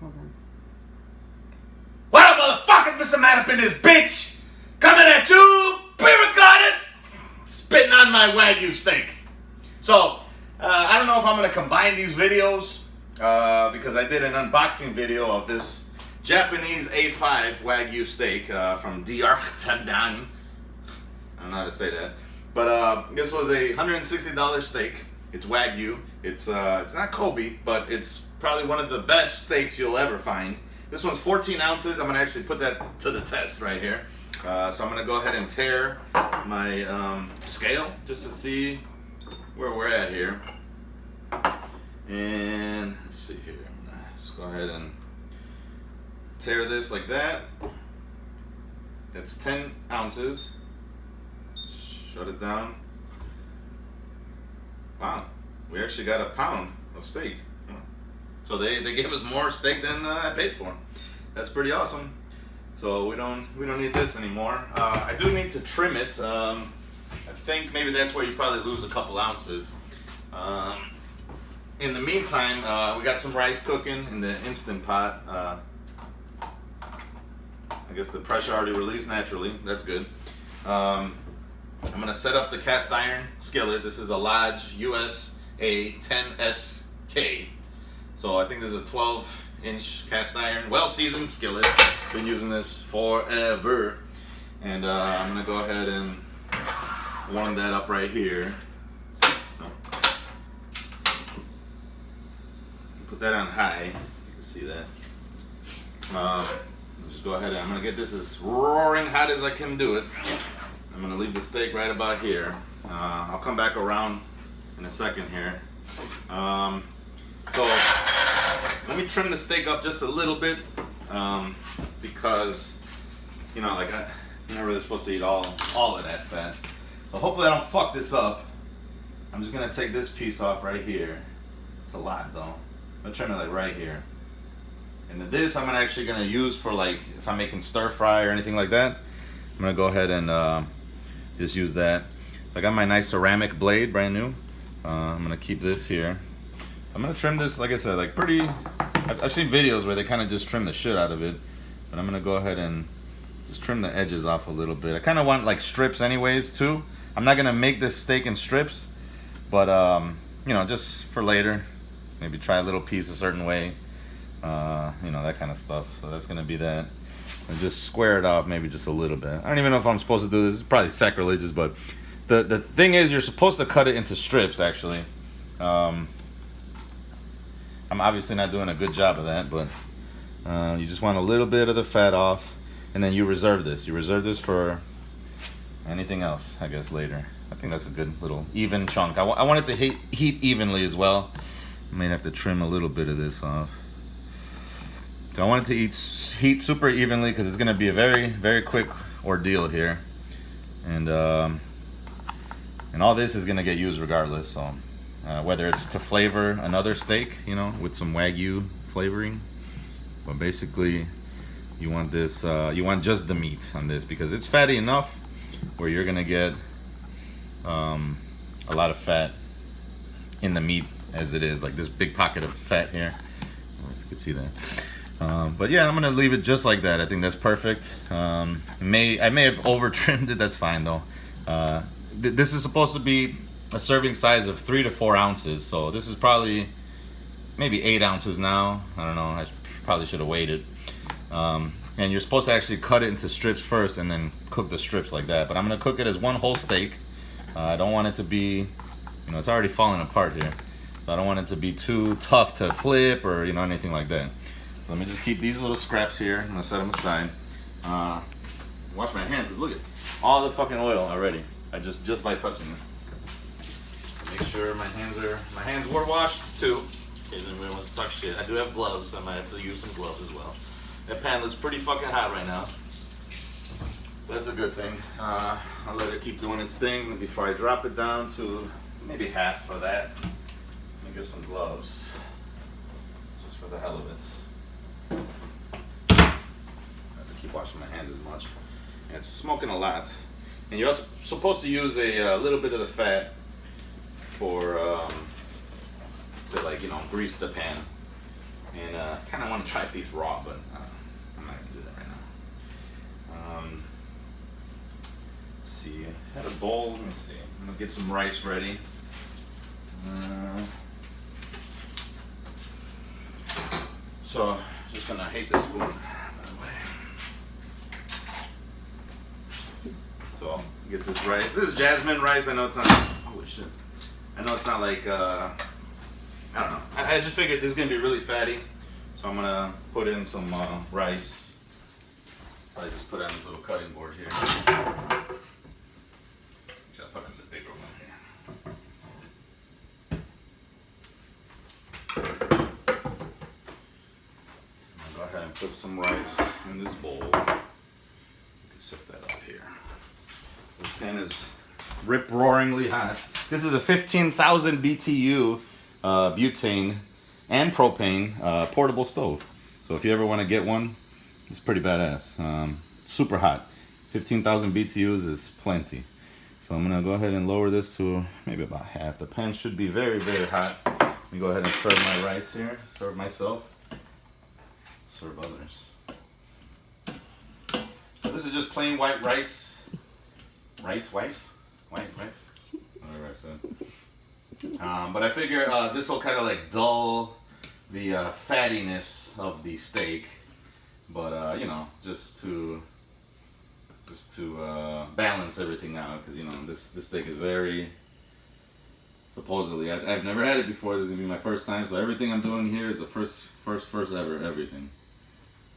Hold on. What up, motherfuckers? MrMaD up in this bitch. Coming at you, pre-recorded, spitting on my Wagyu steak. So, I don't know if I'm going to combine these videos because I did an unboxing video of this Japanese A5 Wagyu steak from Diarchtadan. I don't know how to say that. But this was a $160 steak. It's Wagyu. It's not Kobe, but it's probably one of the best steaks you'll ever find. This one's 14 ounces. I'm going to actually put that to the test right here. So I'm going to go ahead and tear my scale just to see where we're at here. And let's see here. Just go ahead and tear this like that. That's 10 ounces. Shut it down. Wow, we actually got a pound of steak. So they gave us more steak than I paid for. That's pretty awesome. So we don't need this anymore. I do need to trim it. I think maybe that's where you probably lose a couple ounces. In the meantime, we got some rice cooking in the Instant Pot. I guess the pressure already released naturally. That's good. I'm gonna set up the cast iron skillet. This is a Lodge USA 10SK. So I think this is a 12-inch cast iron, well-seasoned skillet. Been using this forever. And I'm gonna go ahead and warm that up right here. So, put that on high. You can see that. Just go ahead and I'm gonna get this as roaring hot as I can do it. I'm gonna leave the steak right about here. I'll come back around in a second here. So let me trim the steak up just a little bit because you're not really supposed to eat all of that fat. So hopefully I don't fuck this up. I'm just gonna take this piece off right here. It's a lot though. I'm gonna trim it like right here. And then this I'm actually gonna use for like if I'm making stir fry or anything like that. I'm gonna go ahead and just use that. So I got my nice ceramic blade, brand new. I'm gonna keep this here. I'm gonna trim this, like I said, like pretty. I've seen videos where they kind of just trim the shit out of it, but I'm gonna go ahead and just trim the edges off a little bit. I kind of want like strips, anyways, too. I'm not gonna make this steak in strips, but you know, just for later, maybe try a little piece a certain way, you know, that kind of stuff. So that's gonna be that. And just square it off maybe just a little bit. I don't even know if I'm supposed to do this. It's probably sacrilegious, but the thing is you're supposed to cut it into strips actually. I'm obviously not doing a good job of that, but you just want a little bit of the fat off, and then you reserve this. You reserve this for anything else, I guess, later. I think that's a good little even chunk. I want it to heat evenly as well. I may have to trim a little bit of this off. So I want it to heat super evenly because it's going to be a very, very quick ordeal here. And all this is going to get used regardless. So whether it's to flavor another steak, you know, with some Wagyu flavoring. But basically, you want this, you want just the meat on this because it's fatty enough where you're going to get a lot of fat in the meat as it is. Like this big pocket of fat here. I don't know if you can see that. But yeah, I'm gonna leave it just like that. I think that's perfect. I may have over trimmed it. That's fine though. This is supposed to be a serving size of 3 to 4 ounces. So this is probably maybe 8 ounces now. I don't know. I probably should have waited. And you're supposed to actually cut it into strips first and then cook the strips like that. But I'm gonna cook it as one whole steak. I don't want it to be, you know, it's already falling apart here. So I don't want it to be too tough to flip or, you know, anything like that. So let me just keep these little scraps here. I'm gonna set them aside. Wash my hands because look at all the fucking oil already. I just by touching it. Make sure my hands were washed too. Okay, then we wants to talk shit. I do have gloves, so I might have to use some gloves as well. That pan looks pretty fucking hot right now. So that's a good thing. I'll let it keep doing its thing before I drop it down to maybe half of that. Let me get some gloves, just for the hell of it. I have to keep washing my hands as much. And it's smoking a lot. And you're also supposed to use a little bit of the fat for to, like, you know, grease the pan. And kind of want to try these raw, but I'm not gonna do that right now. Let's see, I had a bowl. Let me see. I'm gonna get some rice ready. So just gonna hate this spoon, by the way. So I'll get this rice. This is jasmine rice. I know it's not. Holy shit! I know it's not like. I don't know. I just figured this is gonna be really fatty, so I'm gonna put in some rice. So I just put it on this little cutting board here. I'll put in the bigger one here. I'll go ahead and put some rice in this bowl. You can set that up here. This pan is rip-roaringly hot. This is a 15,000 BTU butane and propane portable stove. So if you ever want to get one, it's pretty badass. Super hot. 15,000 BTUs is plenty. So I'm gonna go ahead and lower this to maybe about half. The pan should be very, very hot. Let me go ahead and serve my rice here. Serve myself. Serve others. So this is just plain white rice. White rice? Whatever I said. But I figure this will kind of like dull the fattiness of the steak. But you know, just to balance everything out, because you know this steak is very, supposedly I've never had it before. This is gonna be my first time, so everything I'm doing here is the first ever everything.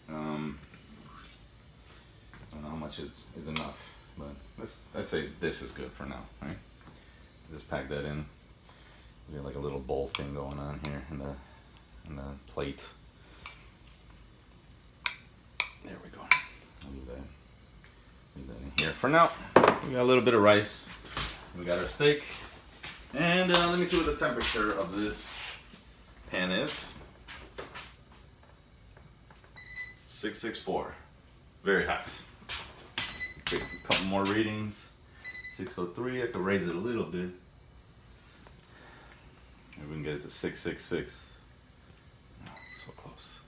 I don't know how much is enough, but let's say this is good for now, right? Just pack that in. We got like a little bowl thing going on here in the plate. There we go. I'll leave that in here for now. We got a little bit of rice. We got our steak. And let me see what the temperature of this pan is. 664. Very hot. Take a couple more readings. 603. I could raise it a little bit. Maybe we can get it to 666. No, so close.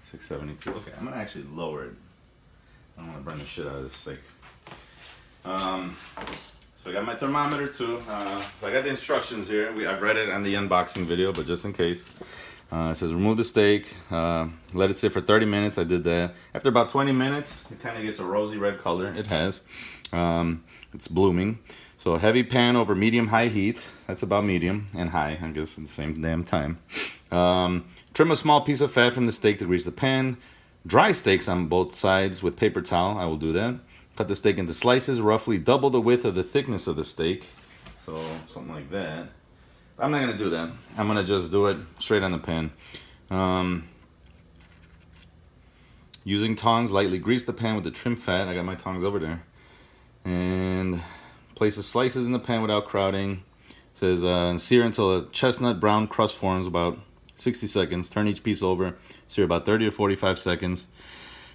672. Okay, I'm gonna actually lower it. I don't want to burn the shit out of this steak. So I got my thermometer too. I got the instructions here. I've read it on the unboxing video, but just in case. It says remove the steak, let it sit for 30 minutes. I did that. After about 20 minutes, it kind of gets a rosy red color. It has. It's blooming. So a heavy pan over medium-high heat. That's about medium and high, I guess, at the same damn time. Trim a small piece of fat from the steak to grease the pan. Dry steaks on both sides with paper towel. I will do that. Cut the steak into slices, roughly double the width of the thickness of the steak. So something like that. I'm not going to do that. I'm going to just do it straight on the pan. Using tongs, lightly grease the pan with the trim fat. I got my tongs over there. And place the slices in the pan without crowding. It says sear until a chestnut brown crust forms, about 60 seconds. Turn each piece over. Sear about 30 to 45 seconds.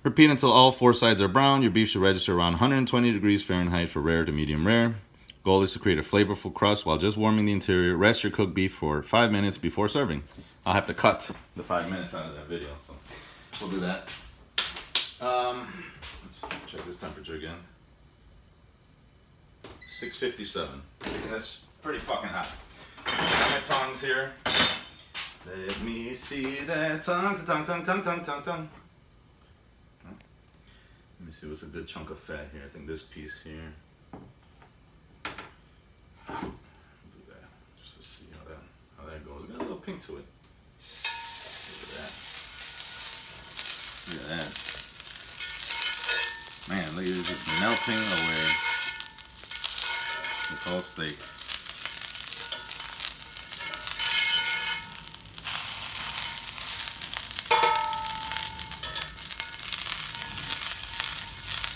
Repeat until all 4 sides are brown. Your beef should register around 120 degrees Fahrenheit for rare to medium rare. Goal is to create a flavorful crust while just warming the interior. Rest your cooked beef for 5 minutes before serving. I'll have to cut the 5 minutes out of that video, so we'll do that. Let's check this temperature again. 657. That's pretty fucking hot. I got my tongs here. Let me see that tongue. Let me see what's a good chunk of fat here. I think this piece here. I'll do that just to see how that goes. Got a little pink to it. Look at that. Man, look at this, just melting away. The whole steak.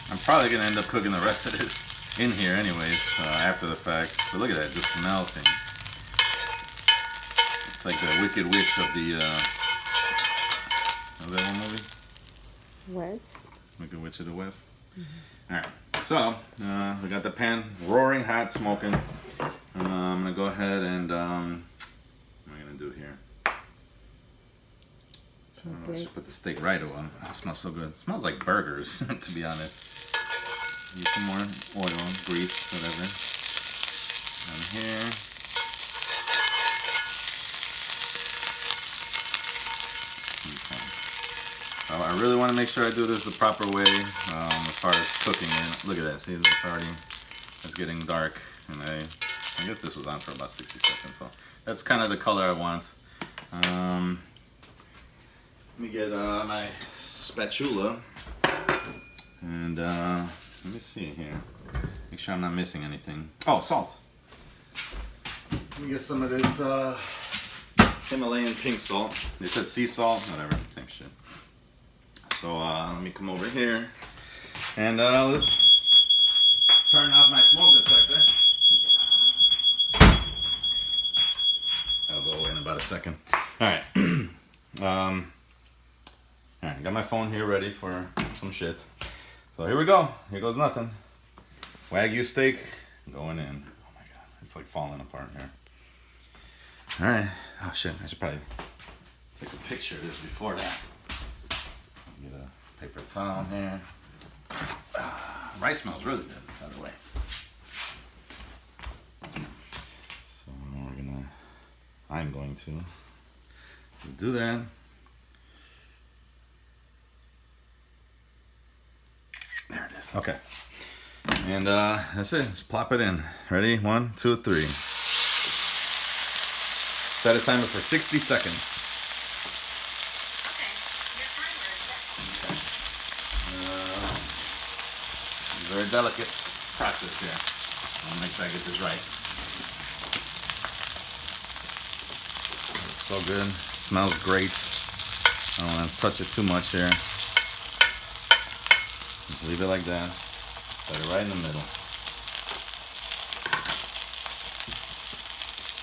I'm probably gonna end up cooking the rest of this in here anyways, after the fact. But look at that, just melting. It's like the Wicked Witch of the, of that one movie? West. Wicked Witch of the West? Mm-hmm. Alright, so, we got the pan roaring hot, smoking. I'm gonna go ahead and, what am I gonna do here? I should put the steak right away. Oh, it smells so good. It smells like burgers, to be honest. Use some more oil, grease, whatever. And here. Okay. I really want to make sure I do this the proper way as far as cooking it. Look at that. See, it's getting dark. And I guess this was on for about 60 seconds. So that's kind of the color I want. Let me get my spatula. And let me see here. Make sure I'm not missing anything. Oh, salt. Let me get some of this Himalayan pink salt. They said sea salt, whatever, same shit. So let me come over here and let's turn off my smoke detector. That'll go away in about a second. All right. All right, got my phone here ready for some shit. So here we go. Here goes nothing. Wagyu steak going in. Oh my god, it's like falling apart here. All right. Oh shit, I should probably take a picture of this before that. Get a paper towel here. Rice smells really good, by the way. So I'm going to just do that. There it is. Okay. And that's it. Just plop it in. Ready? 1, 2, 3. Set a timer for 60 seconds. Okay. Your timer is set. Very delicate process here. I want to make sure I get this right. So good. Smells great. I don't want to touch it too much here. Just leave it like that. Set it right in the middle.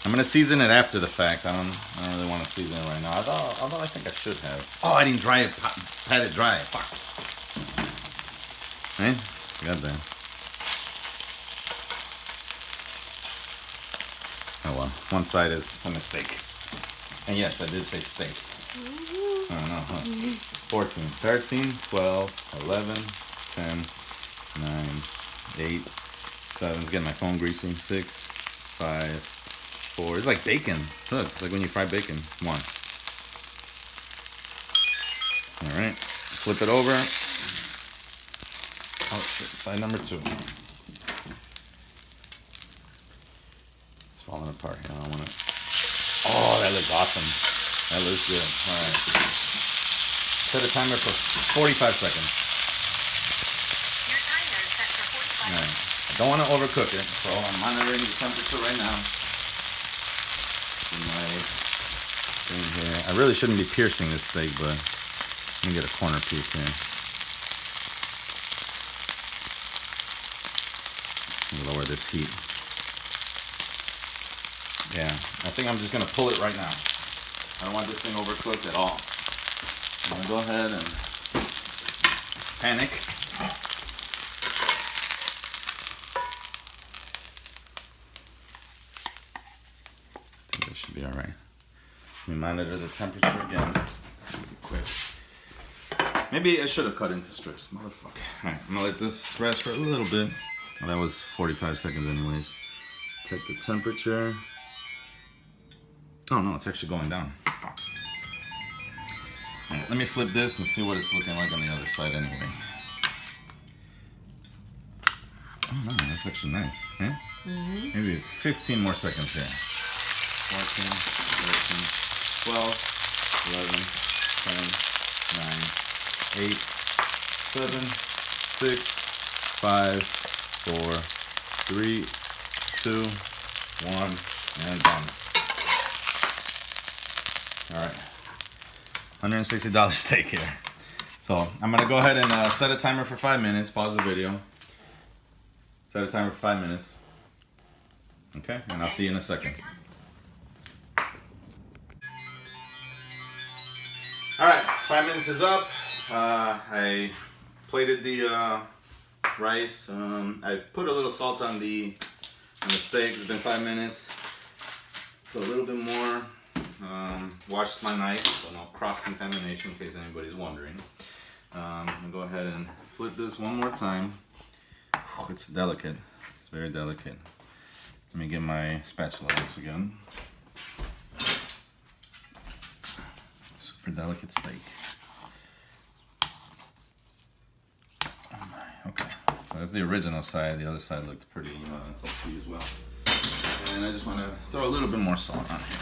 I'm gonna season it after the fact. I don't really want to season it right now. Although I think I should have. Oh, I didn't dry it. Pat it dry. Fuck. Right? Got that. Oh well. One side is a mistake. And yes, I did say steak. I don't know. Huh? 14, 13, 12, 11, 10, 9, 8, 7. It's getting my phone greasy. 6, 5, 4. It's like bacon. Look, it's like when you fry bacon. 1. All right. Flip it over. Oh shit. Side number 2. It's falling apart here. I don't want to. Oh, that looks awesome. That looks good. All right. Set a timer for 45 seconds. Your timer is set for 45 All right. I don't want to overcook it, so I'm monitoring the temperature right now. In my thing here. I really shouldn't be piercing this steak, but let me get a corner piece here. Lower this heat. Yeah, I think I'm just gonna pull it right now. I don't want this thing overcooked at all. I'm gonna go ahead and panic. I think this should be all right. Let me monitor the temperature again. Quick. Maybe I should have cut into strips, motherfucker. All right, I'm gonna let this rest for a little bit. Well, that was 45 seconds anyways. Check the temperature. Oh no, it's actually going down. Fuck. All right, let me flip this and see what it's looking like on the other side anyway. Oh no, that's actually nice. Huh? Maybe 15 more seconds here. 14, 13, 12, 11, 10, 9, 8, 7, 6, 5, 4, 3, 2, 1, and done. All right, $160 steak here. So I'm gonna go ahead and set a timer for 5 minutes. Pause the video. Set a timer for 5 minutes. Okay, and I'll see you in a second. All right, 5 minutes is up. I plated the rice. I put a little salt on the steak. It's been 5 minutes. So a little bit more. Washed my knife, so no cross-contamination in case anybody's wondering. I'm gonna go ahead and flip this one more time. It's delicate. It's very delicate. Let me get my spatula once again. Super delicate steak. Oh my, okay. So that's the original side. The other side looked pretty toasty as well. And I just want to throw a little bit more salt on here.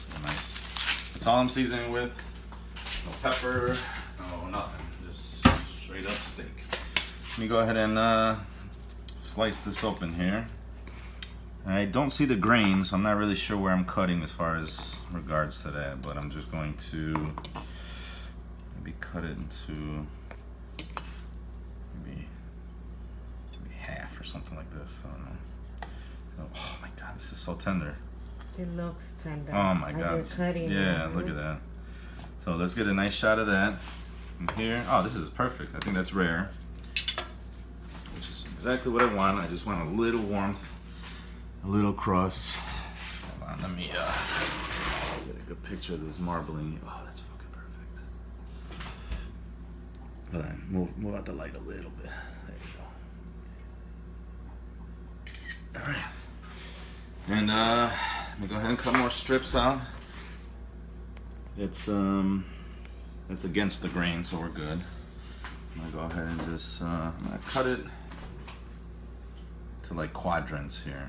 So nice. That's all I'm seasoning with. No pepper, no nothing. Just straight up steak. Let me go ahead and slice this open here. I don't see the grain, so I'm not really sure where I'm cutting as far as regards to that, but I'm just going to maybe cut it into maybe half or something like this. I don't know. So, oh my god, this is so tender. It looks tender. Oh my as god. You're cutting yeah, it. look at that. So let's get a nice shot of that. And here, oh, this is perfect. I think that's rare, which is exactly what I want. I just want a little warmth, a little crust. Hold on, let me get a good picture of this marbling. Oh, that's fucking perfect. Hold on, move out the light a little bit. There you go. All right. And let me go ahead and cut more strips out. It's against the grain, so we're good. I'm gonna go ahead and just I'm gonna cut it to like quadrants here.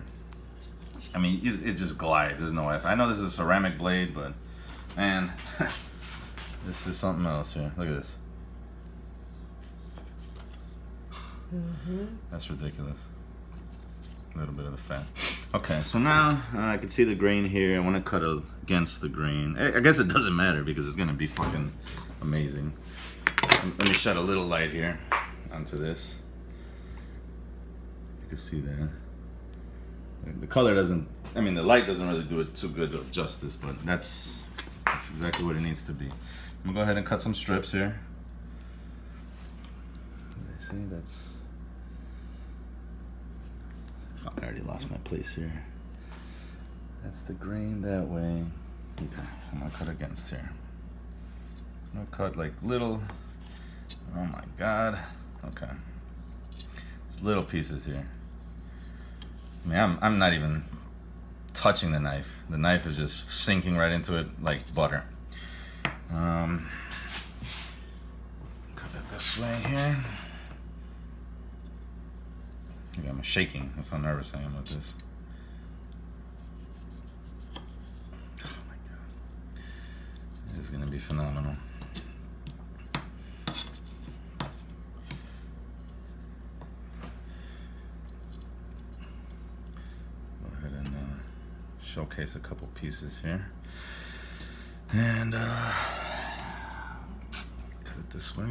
I mean, it just glides. There's no F. I know this is a ceramic blade, but man, this is something else here. Look at this. That's ridiculous. A little bit of the fat. Okay, so now I can see the grain here. I want to cut against the grain. I guess it doesn't matter because it's gonna be fucking amazing. Let me shed a little light here onto this. You can see that. The color doesn't, I mean the light doesn't really do it too good of justice, but that's exactly what it needs to be. I'm gonna go ahead and cut some strips here. See, that's, fuck, I already lost my place here. That's the grain that way. Okay, I'm gonna cut against here. I'm gonna cut like little, oh my god. Okay. Just little pieces here. I mean, I'm not even touching the knife. The knife is just sinking right into it like butter. Cut it this way here. I'm shaking. That's how nervous I am with this. Oh my god. This is gonna be phenomenal. Go ahead and showcase a couple pieces here. And cut it this way.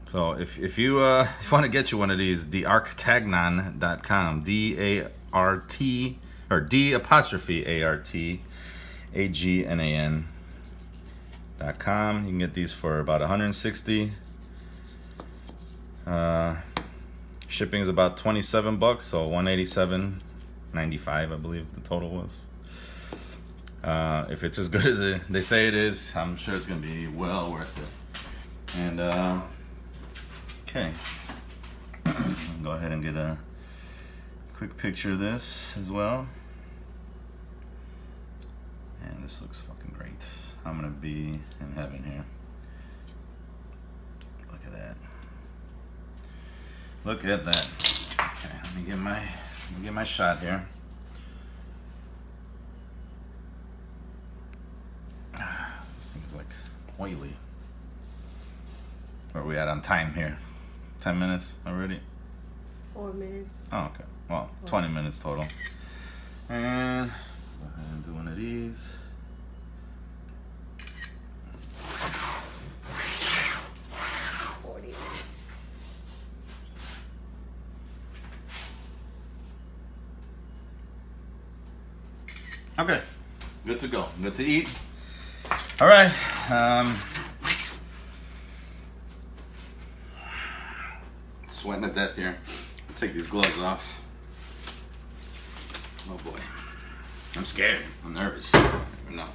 So if you want to get you one of these, theartagnan.com, D-A-R-T or D'_ARTAGNAN.com. You can get these for about $160. Shipping is about $27, so $187.95, I believe the total was. If it's as good as they say it is, I'm sure it's gonna be well worth it. And okay, go ahead and get a quick picture of this as well. And this looks fucking great. I'm gonna be in heaven here. Look at that. Look at that. Okay, let me get my shot here. This thing is like oily. Where are we at on time here? 10 minutes already? 4 minutes. Oh, okay. Well, 20 minutes total. And go ahead and do one of these. Okay, good to go. Good to eat. All right. Sweating to death here. I'll take these gloves off. Oh boy. I'm scared. I'm nervous. No.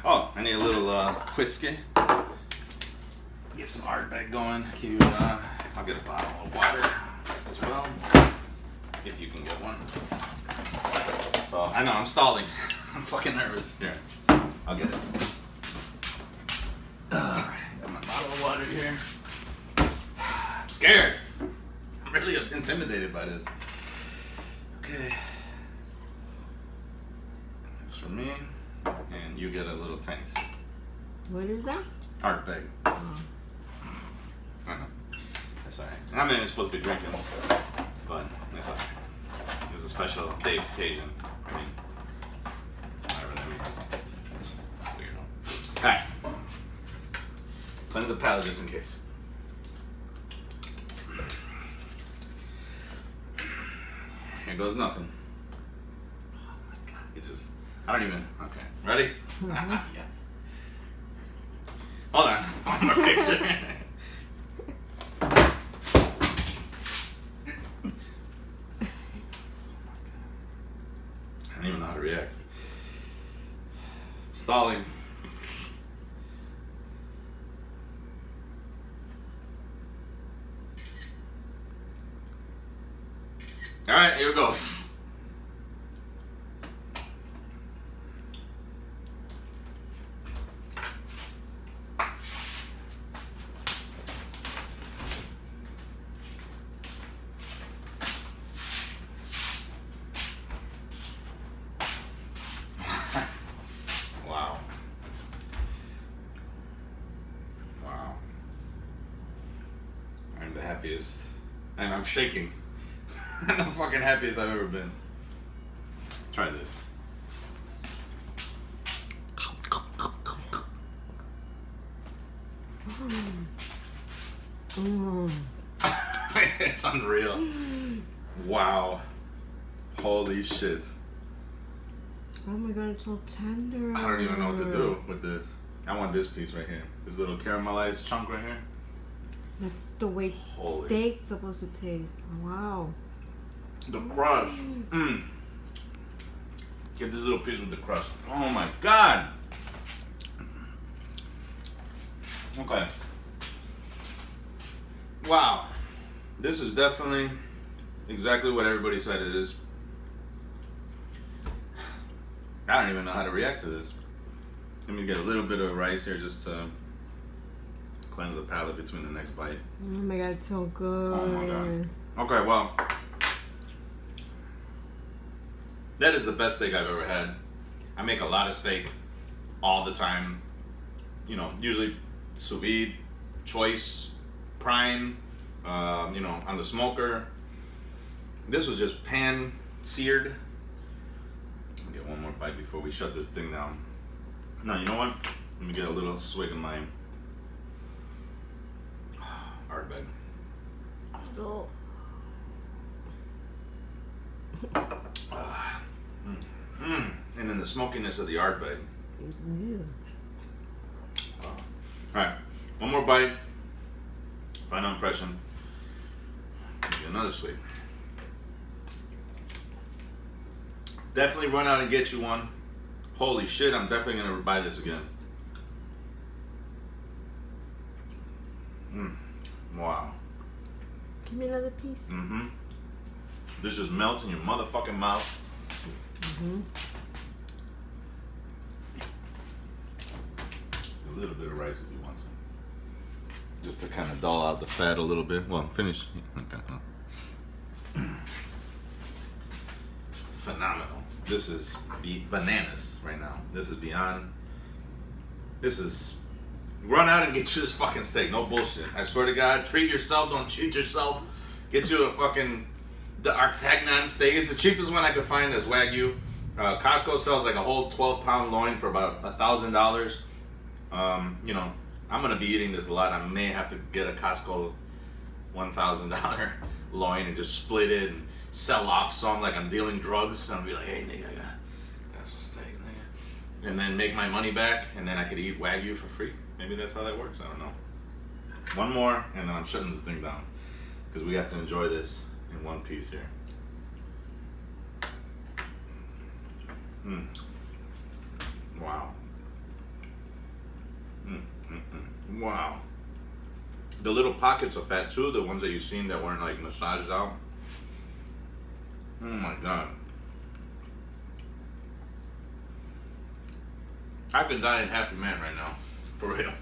Oh, I need a little whiskey. Get some Ardbeg going. I'll get a bottle of water as well, if you can get one. So I know I'm stalling. I'm fucking nervous. Here, I'll get it. Alright, got my bottle of water here. I'm scared. I'm really intimidated by this. Okay. That's for me. And you get a little tiny sip. What is that? Ardbeg. Oh. I know. That's alright. I'm not even supposed to be drinking, but that's alright. It's a special day occasion. I mean, whatever that means. It's weird. Alright. Cleanse the palate just in case. Here goes nothing. Oh my god. I don't even. Okay. Ready? Mm-hmm. Yes. Hold on. One more picture. I don't even know how to react. Stalling. Alright, here it goes. Wow. Wow. I'm the happiest. And I'm shaking. I'm the fucking happiest I've ever been. Try this. Mm. It's unreal. Wow. Holy shit. Oh my god, it's so tender. I don't even know what to do with this. I want this piece right here. This little caramelized chunk right here. That's the way Holy. steak's supposed to taste. Wow. The crust. Mm. Get this little piece with the crust. Oh my god. Okay. Wow. This is definitely exactly what everybody said it is. I don't even know how to react to this. Let me get a little bit of rice here just to cleanse the palate between the next bite. Oh my god, it's so good. Oh my god. Okay, well, that is the best steak I've ever had. I make a lot of steak all the time. You know, usually sous vide, choice, prime, on the smoker. This was just pan seared. I'll get one more bite before we shut this thing down. Now, you know what? Let me get a little swig of mine. Ardbeg. Oh. And then the smokiness of the Ardbeg. Yeah. Alright, one more bite. Final impression. Get another swig. Definitely run out and get you one. Holy shit, I'm definitely gonna buy this again. Wow. Give me another piece. Mm-hmm. This just melts in your motherfucking mouth. Mm-hmm. A little bit of rice if you want some. Just to kind of dull out the fat a little bit. Well, finish. Okay. Phenomenal. This is bananas right now. This is beyond. This is. Run out and get you this fucking steak. No bullshit. I swear to God. Treat yourself. Don't cheat yourself. Get you a fucking. The Artagnan steak. It's the cheapest one I could find. That's Wagyu. Costco sells like a whole 12-pound loin for about $1,000. I'm gonna be eating this a lot. I may have to get a Costco $1,000 loin and just split it and sell off some like I'm dealing drugs. And I'll be like, hey nigga, I got some steak, nigga. And then make my money back, and then I could eat Wagyu for free. Maybe that's how that works. I don't know. One more, and then I'm shutting this thing down because we have to enjoy this in one piece here. Wow. Wow. The little pockets of fat too, the ones that you've seen that weren't like massaged out. Oh my god. I could die a happy man right now. For real.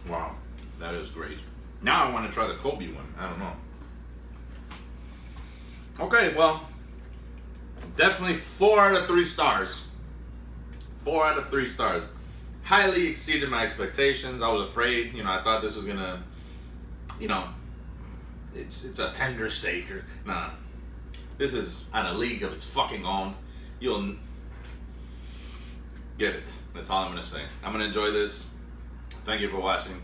Wow. That is great. Now I want to try the Kobe one. I don't know. Okay, well, definitely 4 out of 3 stars. 4 out of 3 stars. Highly exceeded my expectations. I was afraid, you know, I thought this was gonna, you know, it's a tender steak or nah. This is on a league of its fucking own. You'll get it. That's all I'm gonna say. I'm gonna enjoy this. Thank you for watching.